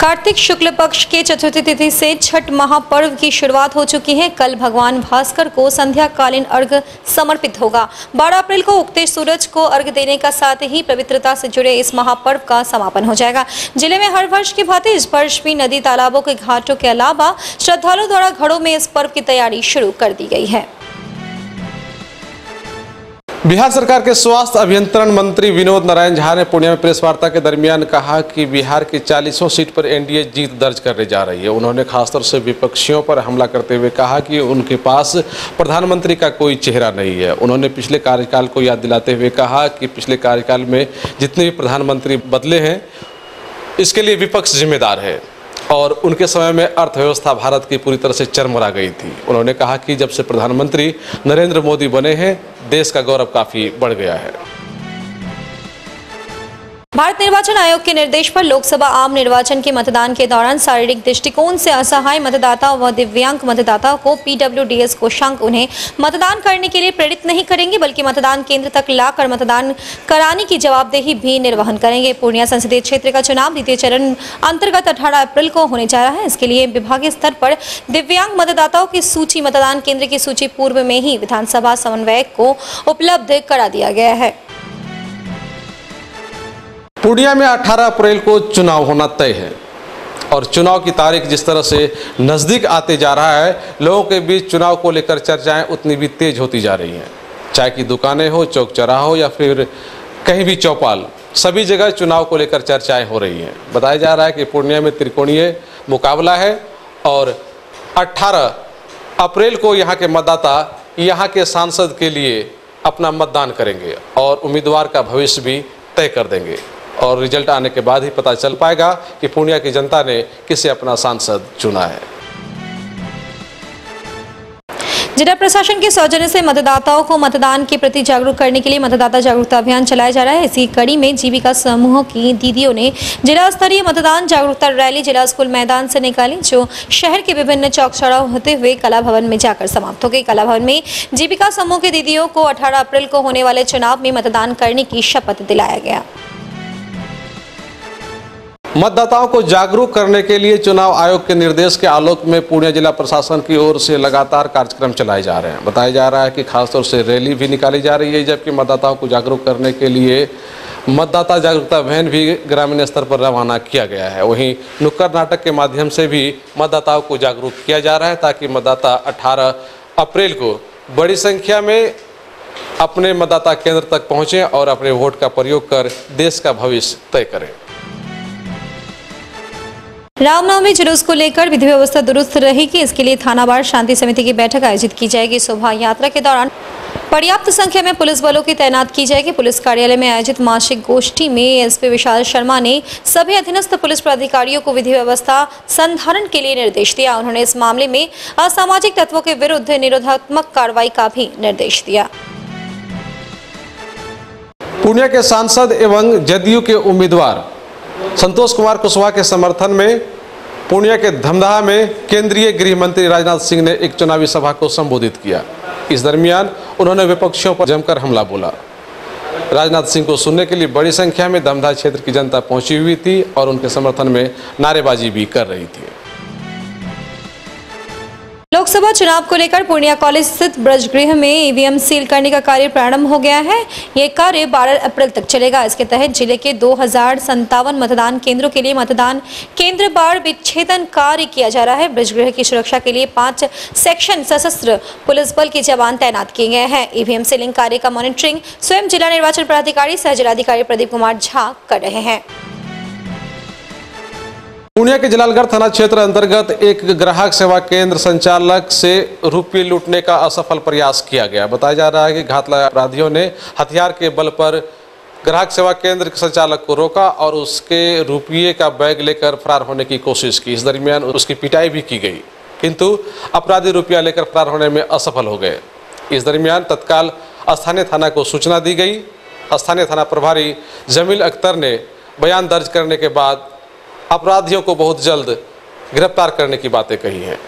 कार्तिक शुक्ल पक्ष के चतुर्थी तिथि से छठ महापर्व की शुरुआत हो चुकी है। कल भगवान भास्कर को संध्याकालीन अर्घ समर्पित होगा। 12 अप्रैल को उगते सूरज को अर्घ देने का साथ ही पवित्रता से जुड़े इस महापर्व का समापन हो जाएगा। जिले में हर वर्ष की भांति इस वर्ष भी नदी तालाबों के घाटों के अलावा श्रद्धालुओं द्वारा घरों में इस पर्व की तैयारी शुरू कर दी गई है। बिहार सरकार के स्वास्थ्य अभियंत्रण मंत्री विनोद नारायण झा ने पूर्णिया में प्रेस वार्ता के दरमियान कहा कि बिहार की 40 सीट पर एनडीए जीत दर्ज करने जा रही है। उन्होंने खासतौर से विपक्षियों पर हमला करते हुए कहा कि उनके पास प्रधानमंत्री का कोई चेहरा नहीं है। उन्होंने पिछले कार्यकाल को याद दिलाते हुए कहा कि पिछले कार्यकाल में जितने भी प्रधानमंत्री बदले हैं इसके लिए विपक्ष जिम्मेदार है और उनके समय में अर्थव्यवस्था भारत की पूरी तरह से चरमरा गई थी। उन्होंने कहा कि जब से प्रधानमंत्री नरेंद्र मोदी बने हैं देश का गौरव काफी बढ़ गया है। भारत निर्वाचन आयोग के निर्देश पर लोकसभा आम निर्वाचन के मतदान के दौरान शारीरिक दृष्टिकोण से असहाय मतदाता व दिव्यांग मतदाताओं को PWDS कोषांक उन्हें मतदान करने के लिए प्रेरित नहीं करेंगे, बल्कि मतदान केंद्र तक लाकर मतदान कराने की जवाबदेही भी निर्वहन करेंगे। पूर्णिया संसदीय क्षेत्र का चुनाव द्वितीय चरण अंतर्गत 18 अप्रैल को होने जा रहा है। इसके लिए विभागीय स्तर पर दिव्यांग मतदाताओं की सूची, मतदान केंद्र की सूची पूर्व में ही विधानसभा समन्वयक को उपलब्ध करा दिया गया है। पूर्णिया में 18 अप्रैल को चुनाव होना तय है और चुनाव की तारीख जिस तरह से नज़दीक आते जा रहा है, लोगों के बीच चुनाव को लेकर चर्चाएं उतनी भी तेज होती जा रही हैं। चाय की दुकानें हो, चौक चौराहा हो या फिर कहीं भी चौपाल, सभी जगह चुनाव को लेकर चर्चाएं हो रही हैं। बताया जा रहा है कि पूर्णिया में त्रिकोणीय मुकाबला है और 18 अप्रैल को यहाँ के मतदाता यहाँ के सांसद के लिए अपना मतदान करेंगे और उम्मीदवार का भविष्य भी तय कर देंगे और रिजल्ट आने के बाद ही पता चल पाएगा कि पूर्णिया की जनता ने किसे अपना सांसद चुना है। जिला प्रशासन के सौजन्य से मतदाताओं को मतदान के प्रति जागरूक करने के लिए मतदाता जागरूकता अभियान चलाया जा रहा है। इसी कड़ी में जीविका समूह की दीदियों ने जिला स्तरीय मतदान जागरूकता रैली जिला स्कूल मैदान से निकाली, जो शहर के विभिन्न चौक चौराहों होते हुए कला भवन में जाकर समाप्त हो गई। कला भवन में जीविका समूह की दीदियों को 18 अप्रैल को होने वाले चुनाव में मतदान करने की शपथ दिलाया गया। मतदाताओं को जागरूक करने के लिए चुनाव आयोग के निर्देश के आलोक में पूर्णिया जिला प्रशासन की ओर से लगातार कार्यक्रम चलाए जा रहे हैं। बताया जा रहा है कि खासतौर से रैली भी निकाली जा रही है, जबकि मतदाताओं को जागरूक करने के लिए मतदाता जागरूकता वैन भी ग्रामीण स्तर पर रवाना किया गया है। वहीं नुक्कड़ नाटक के माध्यम से भी मतदाताओं को जागरूक किया जा रहा है ताकि मतदाता 18 अप्रैल को बड़ी संख्या में अपने मतदाता केंद्र तक पहुँचें और अपने वोट का प्रयोग कर देश का भविष्य तय करें। रामनवमी जुलूस को लेकर विधि व्यवस्था दुरुस्त रहेगी, इसके लिए थानावार शांति समिति की बैठक आयोजित की जाएगी। शोभा यात्रा के दौरान पर्याप्त संख्या में पुलिस बलों की तैनात की जाएगी। पुलिस कार्यालय में आयोजित मासिक गोष्ठी में SP विशाल शर्मा ने सभी अधीनस्थ पुलिस पदाधिकारियों को विधि व्यवस्था संधारण के लिए निर्देश दिया। उन्होंने इस मामले में असामाजिक तत्वों के विरुद्ध निरोधात्मक कार्रवाई का भी निर्देश दिया। पूर्णिया के सांसद एवं जदयू के उम्मीदवार संतोष कुमार कुशवाहा के समर्थन में पूर्णिया के धमदाहा में केंद्रीय गृह मंत्री राजनाथ सिंह ने एक चुनावी सभा को संबोधित किया। इस दरमियान उन्होंने विपक्षियों पर जमकर हमला बोला। राजनाथ सिंह को सुनने के लिए बड़ी संख्या में धमदाहा क्षेत्र की जनता पहुंची हुई थी और उनके समर्थन में नारेबाजी भी कर रही थी। लोकसभा चुनाव को लेकर पूर्णिया कॉलेज स्थित ब्रजगृह में EVM सील करने का कार्य प्रारंभ हो गया है। ये कार्य 12 अप्रैल तक चलेगा। इसके तहत जिले के 2057 मतदान केंद्रों के लिए मतदान केंद्र बार विच्छेदन कार्य किया जा रहा है। ब्रजगृह की सुरक्षा के लिए 5 सेक्शन सशस्त्र पुलिस बल के जवान तैनात किए गए हैं। EVM सीलिंग कार्य का मॉनिटरिंग स्वयं जिला निर्वाचन पदाधिकारी सह जिलाधिकारी प्रदीप कुमार झा कर रहे हैं। पूर्णिया के जलालगढ़ थाना क्षेत्र अंतर्गत एक ग्राहक सेवा केंद्र संचालक से रुपये लूटने का असफल प्रयास किया गया। बताया जा रहा है कि घातला अपराधियों ने हथियार के बल पर ग्राहक सेवा केंद्र के संचालक को रोका और उसके रुपये का बैग लेकर फरार होने की कोशिश की। इस दरमियान उसकी पिटाई भी की गई, किंतु अपराधी रुपया लेकर फरार होने में असफल हो गए। इस दरमियान तत्काल स्थानीय थाना को सूचना दी गई। स्थानीय थाना प्रभारी जमील अख्तर ने बयान दर्ज करने के बाद अपराधियों को बहुत जल्द गिरफ्तार करने की बातें कही हैं।